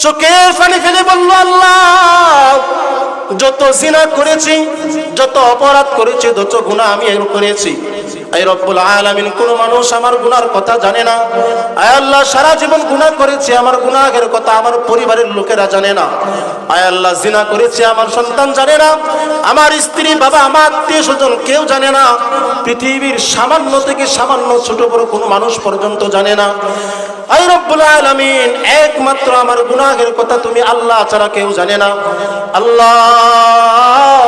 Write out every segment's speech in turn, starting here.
চোখের পানি ফেলে বলল, আল্লাহ, যত জিনা করেছি, যত অপরাধ করেছি, যত গুনাহ আমি করেছি, আয় রব্বুল আলামিন, কোন মানুষ আমার গুনার কথা জানে না। আয় আল্লাহ, সারা জীবন গুনাহ করেছি, আমার গুনাহের কথা আমার পরিবারের লোকেরা জানে না। আয় আল্লাহ, জিনা করেছি, আমার সন্তান জানে না, আমার স্ত্রী, বাবা, আমার আত্মীয় স্বজন কেউ জানে না, পৃথিবীর সামান্য থেকে সামান্য ছোট বড় কোনো মানুষ পর্যন্ত জানে না। আয় রব্বুল আলামিন, একমাত্র আমার গুনাহের কথা তুমি আল্লাহ ছাড়া কেউ জানে না। আল্লাহ,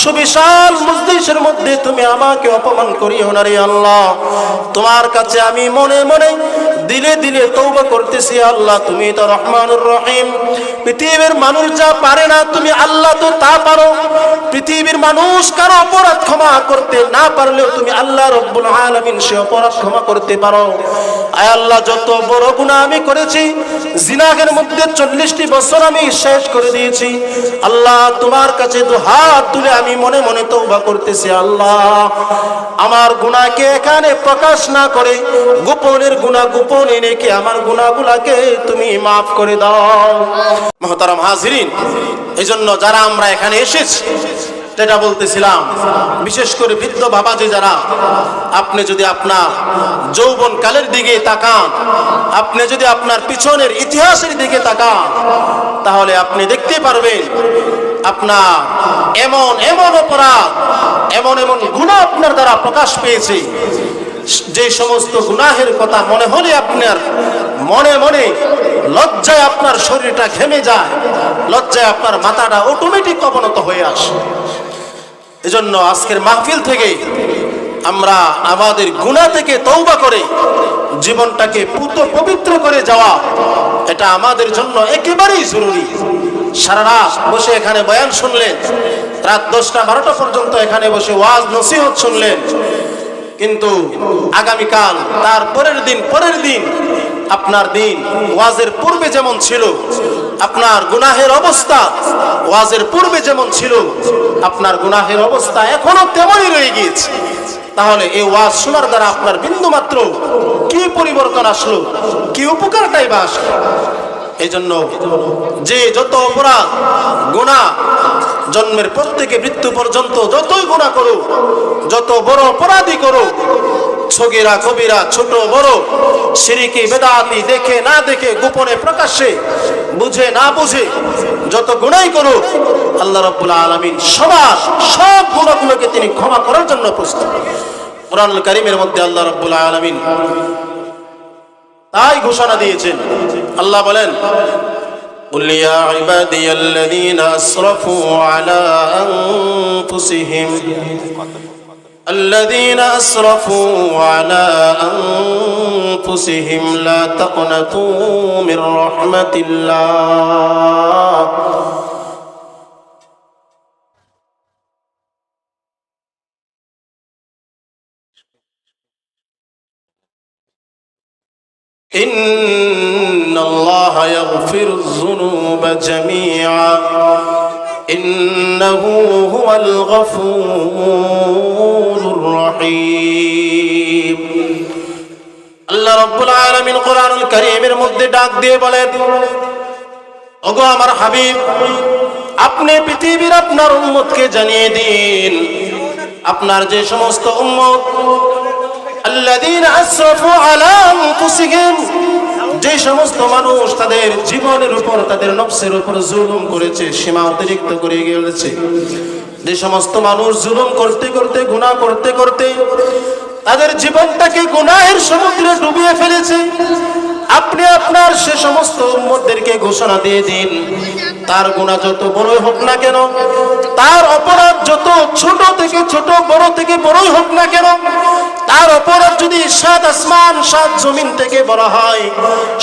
সুবিশাল মজলিসের মধ্যে তুমি আমাকে অপমান করিও না রে আল্লাহ। তোমার কাছে আমি মনে মনে দিলে দিলে তওবা করতেছি। আল্লাহ, তুমি তো রহমানুর রহিম। পৃথিবীর মানুষ যা পারে না, তুমি আল্লাহ তো তা পারো। পৃথিবীর মানুষ কারো অপরাধ ক্ষমা করতে না পারলেও তুমি আল্লাহ রব্বুল আলামিন সে অপরাধ ক্ষমা করতে পারো। আয় আল্লাহ, যত বড় গুনাহ আমি করেছি, জিনাহের মধ্যে 40টি বছর আমি শেষ করে দিয়েছি। আল্লাহ, তোমার কাছে দুহাত তুলে আমি মনে মনে তওবা করতেছি। আল্লাহ, আমার গুনাহকে এখানে প্রকাশ না করে গোপনের গুনাহ গোপনে রেখে আমার গুনাহগুলোকে তুমি মাফ করে দাও। মুহতারাম হাজিরিন, এইজন্য যারা আমরা এখানে এসেছি, যেটা বলতেছিলাম, বিশেষ করে বৃদ্ধ বাবাজি যারা, আপনি যদি আপনার যৌবন কালের দিকে তাকান, আপনি যদি আপনার পিছনের ইতিহাসের দিকে তাকান, তাহলে আপনি দেখতে পারবেন আপনার এমন এমন অপরাধ, এমন এমন গুনাহ আপনার দ্বারা প্রকাশ পেয়েছে, যে সমস্ত গুনাহের কথা মনে হলে আপনার মনে মনে লজ্জায় আপনার শরীরটা ঘেমে যায়, লজ্জায় আপনার মাথাটা অটোমেটিক অবনত হয়ে আসে। এজন্য আজকের মাহফিল থেকে আমরা আমাদের গুনাহ থেকে তওবা করে জীবনটাকে পবিত্র করে যাওয়া, এটা আমাদের জন্য একেবারেই জরুরি। সারা রাত বসে এখানে বয়ান শুনলেন, রাত 10টা 12টা পর্যন্ত এখানে বসে ওয়াজ নসিহত শুনলেন, কিন্তু আগামীকাল তার পরের দিন আপনার দিন ওয়াজের পূর্বে যেমন ছিল, আপনার গুনাহের অবস্থা ওয়াজের পূর্বে যেমন ছিল, আপনার গুনাহের অবস্থা এখনো তেমনই রয়ে গিয়েছে। তাহলে এই ওয়াজ শোনার দ্বারা আপনার বিন্দুমাত্র কি পরিবর্তন আসলো, কি উপকারটাই বা আসলো? এই জন্য যে যত অপরাধ গুনাহ, জন্মের পর থেকে মৃত্যু পর্যন্ত যতই গুনাহ করো, যত বড় অপরাধী করো, সগীরা কবিরা, ছোট বড়, শিরকি বেদাতি, দেখে না দেখে, গোপনে প্রকাশ্যে, বুঝে না বুঝে যত গুনাহই করো, আল্লাহ রাব্বুল আলামিন সব গুনাহগুলোকে তিনি ক্ষমা করার জন্য প্রস্তুত। কোরআনুল কারীমের মধ্যে আল্লাহ রাব্বুল আলামিন তাই ঘোষণা দিয়েছেন। আল্লাহ বলেন, قل يا عبادي الذين أسرفوا على أنفسهم لا تقنطوا من رحمة الله إن الله يغفر الذنوب جميعا إنه هو الغفور الرحيم। আল্লাহ রাব্বুল আলামিন কোরআনুল কারীমের মধ্যে ডাক দিয়ে বলেন, ওগো আমার হাবিব, আপনি পৃথিবীর আপনার উম্মতকে জানিয়ে দিন, আপনার যে সমস্ত উম্মত আল্লাযীনা আসরাফু আলা আনফুসিহিম, যে সমস্ত মানুষ তাদের জীবনের উপর, তাদের নফসের উপর জুলুম করেছে, সীমা অতিরিক্ত করে গিয়েছে, যে সমস্ত মানুষ জুলুম করতে করতে, গুনাহ করতে করতে তাদের জীবনটাকে গুনাহের সমুদ্রে ডুবিয়ে ফেলেছে, আপনি আপনার সে সমস্ত উম্মতদেরকে ঘোষণা দিয়ে দিন, তার গুনাহ যত বড়ই হোক না কেন, তার অপরাধ যত ছোট থেকে ছোট, বড় থেকে বড়ই হোক না কেন, তার অপরাধ যদি 7 আসমান 7 জমিন থেকে বড় হয়,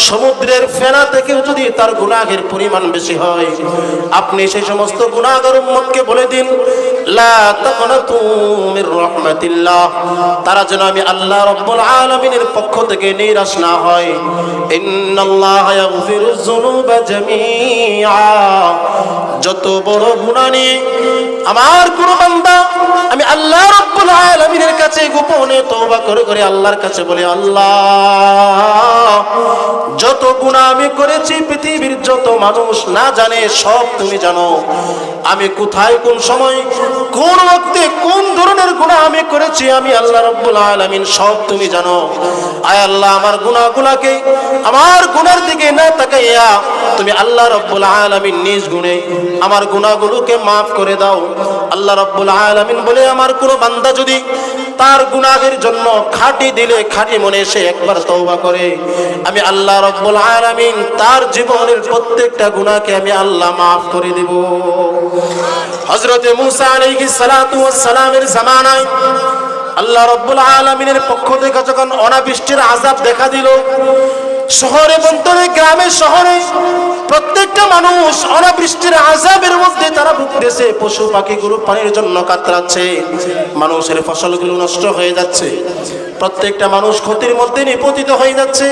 সমুদ্রের ফেনা থেকেও যদি তার গুনাহের পরিমাণ বেশি হয়, আপনি সেই সমস্ত গুনাহগার উম্মতকে বলে দিন, লা তাকনাতু মির রাহমাতিল্লাহ, তারা যেন আমি আল্লাহ রাব্বুল আলামিনের পক্ষ থেকে নিরাশ না হয়। ইন্নাল্লাহা ইয়াগফিরুয যুনুবা জামিআ, যত বড় গুনাহ নিয়ে আমার কোন বান্দা আমি আল্লাহ রাব্বুল আলামিনের কাছে গোপনে তওবা করে করে আল্লাহর কাছে বলে, আল্লাহ যত গুনাহ আমি করেছি পৃথিবীর যত মানুষ না জানে সব তুমি জানো। আমি কোথায় কোন সময় কোন ওয়াক্তে কোন ধরনের গুনাহ আমি করেছি আমি আল্লাহ রাব্বুল আলামিন সব তুমি জানো। আয় আল্লাহ আমার গুনাহগুলোকে আমার গুনার দিকে না তাকাইয়া তুমি আল্লাহ রাব্বুল আলামিন নিজ গুণে আমার গুনাহগুলোকে মাফ করে দাও। আল্লাহ রাব্বুল আলামিন বলে, আমার কোন বান্দা যদি তার গুনাহের জন্য খাঁটি দিলে খাঁটি মনে সে একবার তওবা করে, আমি আল্লাহ রাব্বুল আলামিন তার জীবনের প্রত্যেকটা গুনাহকে আমি আল্লাহ মাফ করে দেব। হযরতে মূসা আলাইহিস সালাতু ওয়াস সালামের জামানায় আল্লাহ রাব্বুল আলামিনের পক্ষ থেকে যখন অনাবৃষ্টির আযাব দেখা দিল, শহরে বন্তরে গ্রামে শহরে প্রত্যেকটা মানুষ অনাবৃষ্টির আযাবের মধ্যে তারা ভুগতেছে। পশু পাখিগুলো পানির জন্য কাতরাচ্ছে, মানুষের ফসলগুলো নষ্ট হয়ে যাচ্ছে, প্রত্যেকটা মানুষ ক্ষতির মধ্যে নিপতিত হয়ে যাচ্ছে।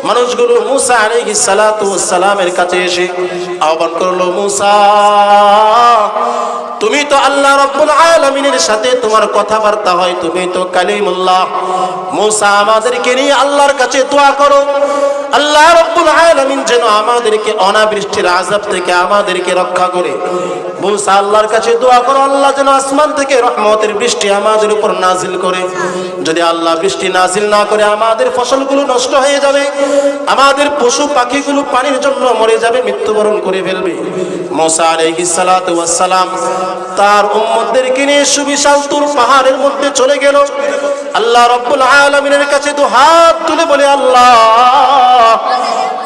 মানুষগুলো মূসা আলাইহিস সালাতু ওয়াস সালামের কাছে এসে আহ্বান করলো, মূসা তুমি তো আল্লাহ রাব্বুল আলামিনের সাথে তোমার কথাবার্তা হয়, তুমি তো কালিমুল্লাহ। মূসা আমাদেরকে নিয়ে আল্লাহর কাছে দোয়া করো, আল্লাহ রাব্বুল আলামিন যেন আমাদেরকে অনাবৃষ্টির আযাব থেকে আমাদেরকে রক্ষা করে। মূসা আল্লাহর কাছে দোয়া করো, আল্লাহ যেন আসমান থেকে রহমতের বৃষ্টি আমাদের উপর নাজিল করে। যদি আল্লাহ বৃষ্টি নাজিল না করে আমাদের ফসলগুলো নষ্ট হয়ে যাবে, আমাদের পশু পাখিগুলো পানির জন্য মরে যাবে, মৃত্যুবরণ করে ফেলবে। মূসা আলাইহিস সালাতু ওয়াস সালাম তার উম্মতদেরকে নিয়ে সুবিশাল তুর পাহাড়ের মধ্যে চলে গেল। আল্লাহ রাব্বুল আলামিনের কাছে দু হাত তুলে বলে, আল্লাহ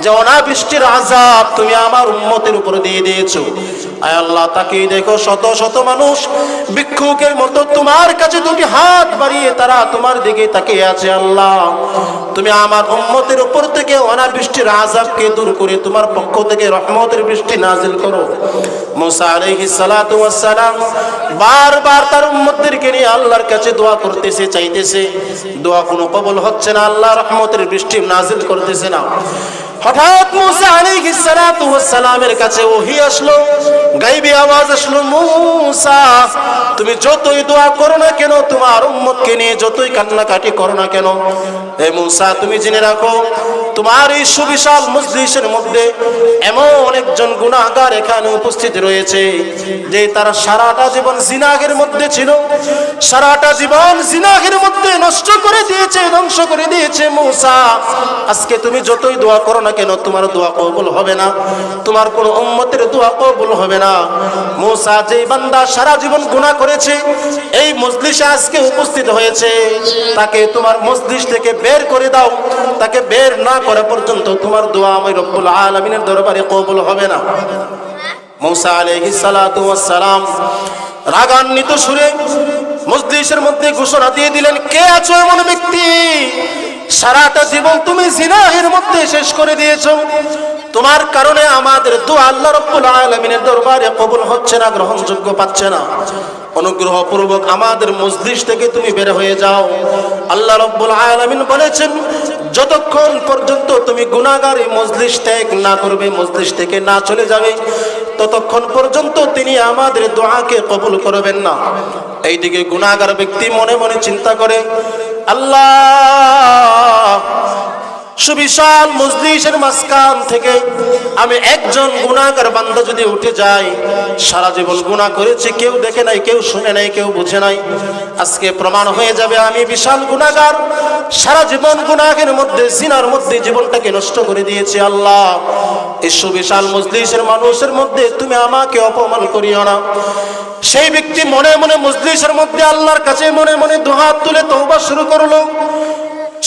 যে অনাবৃষ্টির আযাব তুমি আমার উম্মতের উপর দিয়ে দিয়েছো, আয় আল্লাহ তাকে দেখো শত শত মানুষ ভিক্ষুকের মতো তোমার কাছে দুটি হাত বাড়িয়ে তারা তোমার দিকে তাকিয়ে আছে। আল্লাহ তুমি আমার উম্মতের উপর থেকে অনাবৃষ্টির আযাবকে দূর করে তোমার পক্ষ থেকে রহমতের বৃষ্টি নাজিল করো। মূসা আলাইহিস সালাতু ওয়াস সালাম বারবার তার উম্মতদেরকে নিয়ে আল্লাহর কাছে দোয়া করতেছে, চাইতেছে, দোয়া কোনো কবুল হচ্ছে না, আল্লাহ রহমতের বৃষ্টি নাজিল করতেছে না। হঠাৎ মূসা আলাইহিস সালাতু ওয়াস সালামের কাছে ওহী আসলো, গায়বী আওয়াজ আসলো, মূসা তুমি যতই দোয়া করো না কেন, তোমার উম্মতকে নিয়ে যতই কান্নাকাটি করো না কেন, হে মূসা তুমি জেনে রাখো তোমার এই সুবিশাল মজলিসের মধ্যে এমন একজন গুনাহগার এখানে উপস্থিত রয়েছে যে তারা সারাটা জীবন জিনাহের মধ্যে ছিল, সারাটা জীবন জিনাহের মধ্যে নষ্ট করে দিয়েছে, ধ্বংস করে দিয়েছে। মূসা আজকে তুমি যতই দোয়া করো না কেন তোমার দোয়া কবুল হবে না, তোমার কোন উম্মতের দোয়া কবুল হবে না। মূসা যেই বান্দা সারা জীবন গুনাহ করেছে এই মজলিসে আজকে উপস্থিত হয়েছে, তাকে তোমার মজলিস থেকে বের করে দাও, তাকে বের না করা পর্যন্ত তোমার দোয়া আমি রব্বুল আলামিনের দরবারে কবুল হবে না। মূসা আলাইহিস সালাতু ওয়াস সালাম রাগান্বিত সুরে মজলিসের মধ্যে ঘোষণা দিয়ে দিলেন, কে আছো এমন ব্যক্তি সারাটা জীবন তুমি জিনাহের মধ্যে শেষ করে দিয়েছো, তোমার কারণে আমাদের দোয়া আল্লাহ রাব্বুল আলামিনের দরবারে কবুল হচ্ছে না, গ্রহণযোগ্য পাচ্ছে না, অনুগ্রহ পূর্বক আমাদের মজলিস থেকে তুমি বের হয়ে যাও। আল্লাহ রাব্বুল আলামিন বলেছেন, যতক্ষণ পর্যন্ত তুমি গুনাহগার এই মজলিস ত্যাগ না করবে, মজলিস থেকে না চলে যাবে, ততক্ষণ পর্যন্ত তিনি আমাদের দোয়াকে কবুল করবেন না। এইদিকে গুনাহগার ব্যক্তি মনে মনে চিন্তা করে, আল্লাহ সুবিশাল মজলিসের মাঝখান থেকে আমি একজন গুনাহগার বান্দা যদি উঠে যাই, সারা জীবন গুনাহ করেছি, কেউ দেখে নাই, কেউ শুনে নাই, কেউ বুঝে নাই, আজকে প্রমাণ হয়ে যাবে আমি বিশাল গুনাহগার, সারা জীবন গুনাহের মধ্যে জিনার মধ্যে জীবনটাকে নষ্ট করে দিয়েছি। আল্লাহ এই সুবিশাল মজলিসের মানুষের মধ্যে তুমি আমাকে অপমান করিও না। সেই ব্যক্তি মনে মনে মজলিসের মধ্যে আল্লাহর কাছে মনে মনে দুহাত তুলে তওবা শুরু করলো,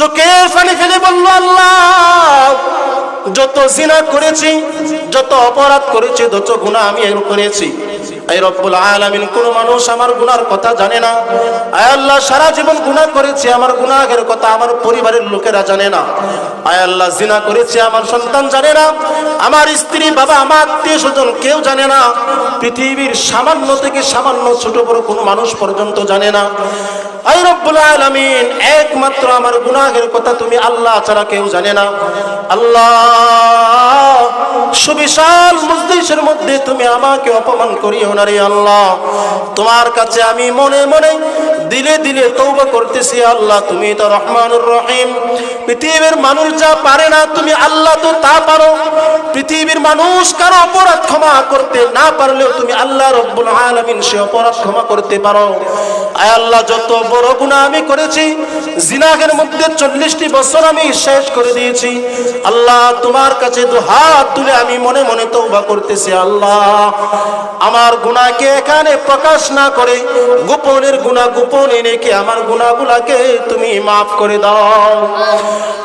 চোখের পানি ফেলে বলল, আল্লাহ যত জিনা করেছি, যত অপরাধ করেছি, যত গুনাহ আমি করেছি, এই রব্বুল আলামিন কোন মানুষ আমার গুনার কথা জানে না। আয় আল্লাহ সারা জীবন গুনাহ করেছি, আমার গুনাহের কথা আমার পরিবারের লোকেরা জানে না। আয় আল্লাহ জিনা করেছি আমার সন্তান জানে না, আমার স্ত্রী, বাবা, আমার আত্মীয় স্বজন কেউ জানে না, পৃথিবীর সামান্য থেকে সামান্য ছোট বড় কোনো মানুষ পর্যন্ত জানে না। আয় রব্বুল আলামিন একমাত্র আমার গুনাহের কথা তুমি আল্লাহ ছাড়া কেউ জানে না। আল্লাহ সুবিশাল মজলিসের মধ্যে তুমি আমাকে অপমান করিও না রে আল্লাহ। তোমার কাছে আমি মনে মনে দিলে দিলে তওবা করতেছি আল্লাহ, তুমি তো রহমানুর রহিম। পৃথিবীর মানুষ যা পারে না, তুমি আল্লাহ তো তা পারো। পৃথিবীর মানুষ কারো অপরাধ ক্ষমা করতে না পারলেও তুমি আল্লাহ রব্বুল আলামিন সে অপরাধ ক্ষমা করতে পারো। আয় আল্লাহ, যত বড় গুনাহ আমি করেছি, জিনাহের মধ্যে 40টি বছর আমি শেষ করে দিয়েছি আল্লাহ। তোমার কাছে দুহাত তুলে আমি মনে মনে তওবা করতেছি আল্লাহ। আমার গুনাহকে এখানে প্রকাশ না করে গোপনের গুনাহ গোপনে রেখে আমার গুনাহগুলোকে তুমি মাফ করে দাও।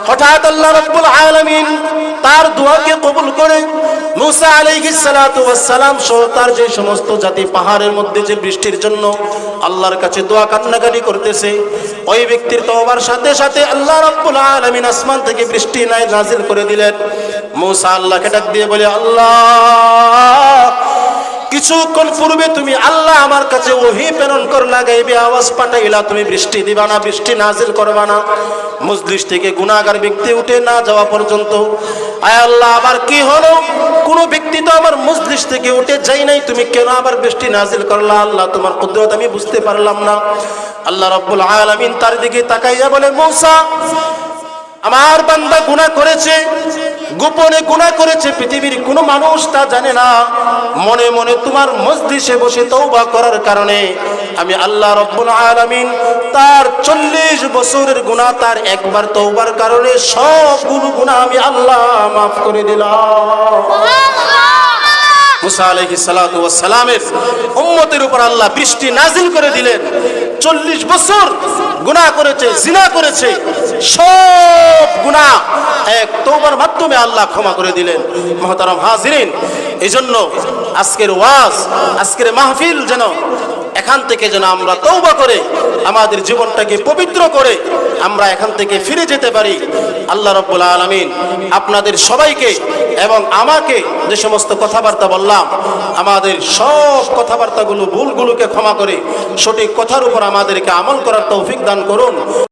হঠাৎ আল্লাহ রাব্বুল আলামিন তার দোয়াকে কবুল করে মুসা আলাইহিস সালাতু ওয়াস সালাম সহ তার যে সমস্ত জাতি পাহাড়ের মধ্যে যে বৃষ্টির জন্য আল্লাহর কাছে দোয়া কান্নাকাটি করতেছে, ওই ব্যক্তির তওবার সাথে সাথে আল্লাহ রাব্বুল আলামিন আসমান থেকে বৃষ্টি নাযিল করে দিলেন। মুসা আল্লাহকে ডাক দিয়ে বলে, আল্লাহ, কিছুক্ষণ পূর্বে তুমি আল্লাহ আমার কাছে ওহী প্রেরণ করলা, গায়বে আওয়াজ পাঠাইলা, তুমি বৃষ্টি দিবা না, বৃষ্টি নাজিল করবা না, মজলিস থেকে গুনাহগার ব্যক্তি উঠে না যাওয়া পর্যন্ত। আয় আল্লাহ, আবার কি হলো? কোন ব্যক্তি তো আমার মজলিস থেকে উঠে যাই নাই, তুমি কেন আবার বৃষ্টি নাজিল করলা? আল্লাহ, তোমার কুদরত আমি বুঝতে পারলাম না। আল্লাহ রাব্বুল আলামিন তার দিকে তাকাইয়া বলে, মূসা, আমার বান্দা গুনাহ করেছে, গোপনে গুনাহ করেছে, পৃথিবীর কোনো মানুষ তা জানে না। মনে মনে তোমার মজলিসে বসে তওবা করার কারণে আমি আল্লাহ রাব্বুল আলামিন তার 40 বছরের গুনাহ তার একবার তওবার কারণে সবগুলো গুনাহ আমি আল্লাহ মাফ করে দিলাম। মুসা আলাইহিস সালাতু ওয়াস সালামের উম্মতের উপর আল্লাহ বৃষ্টি নাজিল করে দিলেন। 40 বছর গুনাহ করেছে, জিনা করেছে, সব গুনাহ এক তওবার মাধ্যমে আল্লাহ ক্ষমা করে দিলেন। মুহতারাম হাজিরিন, এইজন্য আজকের ওয়াজ, আজকের মাহফিল যেন এখান থেকে যেন আমরা তওবা করে আমাদের জীবনটাকে পবিত্র করে আমরা এখান থেকে ফিরে যেতে পারি। আল্লাহ রাব্বুল আলামিন আপনাদের সবাইকে এবং আমাকে যে সমস্ত কথাবার্তা বললাম, আমাদের সব কথাবার্তাগুলো ভুলগুলোকে ক্ষমা করে সঠিক কথার উপর আমাদেরকে আমল করার তৌফিক দান করুন।